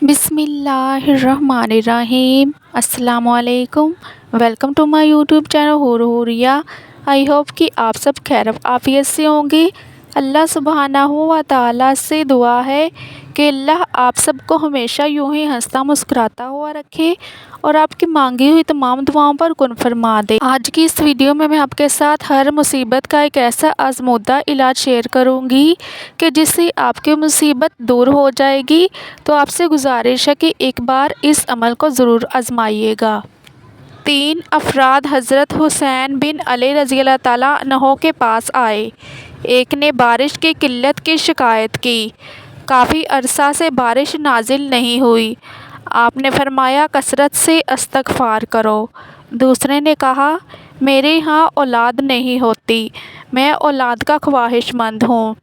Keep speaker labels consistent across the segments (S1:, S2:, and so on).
S1: बिस्मिल्लाहिर्रहमानिर्रहीम। अस्सलाम वालेकुम। Welcome to my YouTube channel Huriya. I hope कि आप सब खैर आफियत से होंगे। अल्लाह सुब्हानहू व तआला से दुआ है कि अल्लाह आप सबको हमेशा यूं ही हंसता मुस्कुराता हुआ रखे और आपकी मांगी हुई तमाम दुआओं पर कुन फरमा दे। आज की इस वीडियो में मैं आपके साथ हर मुसीबत का एक ऐसा आजमूदा इलाज शेयर करूंगी कि जिससे आपकी मुसीबत दूर हो जाएगी। तो आपसे गुजारिश है कि एक बार इस अमल को ज़रूर आजमाइएगा। 3 अफराद हज़रत हुसैन बिन अली रज़ी अल्लाह ताला अन्हो के पास आए। एक ने बारिश की किल्लत की शिकायत की। काफ़ी अरसा से बारिश नाजिल नहीं हुई। आपने फरमाया कसरत से इस्तग़फ़ार करो। दूसरे ने कहा मेरे यहाँ औलाद नहीं होती, मैं औलाद का ख्वाहिशमंद हूँ।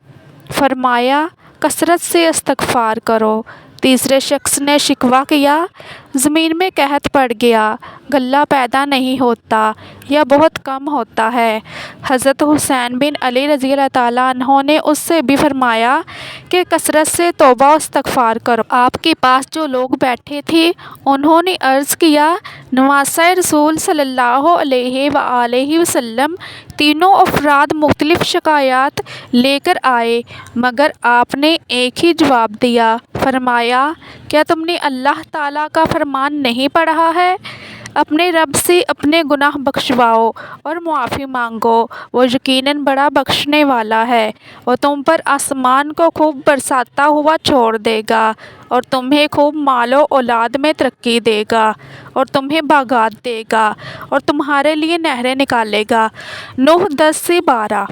S1: फरमाया कसरत से इस्तग़फ़ार करो। तीसरे शख्स ने शिकवा किया ज़मीन में कहत पड़ गया, गल्ला पैदा नहीं होता या बहुत कम होता है। हज़रत हुसैन बिन अली रज़ी अल्लाह ताला अन्हो ने उससे भी फरमाया कि कसरत से तौबा और इस्तग़फ़ार करो। आपके पास जो लोग बैठे थे उन्होंने अर्ज़ किया नवासा रसूल सल्लल्लाहु अलैहि वसल्लम। तीनों अफराद मुख्तलिफ़ शिकायत लेकर आए मगर आपने एक ही जवाब दिया। फरमाया क्या तुमने अल्लाह ताला का फरमान नहीं पढ़ा है? अपने रब से अपने गुनाह बख्शवाओ और मुआफ़ी मांगो, वो यकीनन बड़ा बख्शने वाला है। वो तुम पर आसमान को खूब बरसाता हुआ छोड़ देगा और तुम्हें खूब मालो औलाद में तरक्की देगा और तुम्हें बागात देगा और तुम्हारे लिए नहरें निकालेगा। नूह 10 से 12।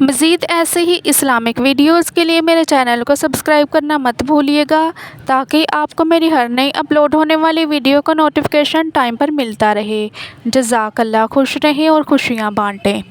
S1: मज़ीद ऐसे ही इस्लामिक वीडियोस के लिए मेरे चैनल को सब्सक्राइब करना मत भूलिएगा ताकि आपको मेरी हर नई अपलोड होने वाली वीडियो का नोटिफिकेशन टाइम पर मिलता रहे। जज़ाकल्लाह। खुश रहें और खुशियाँ बांटें।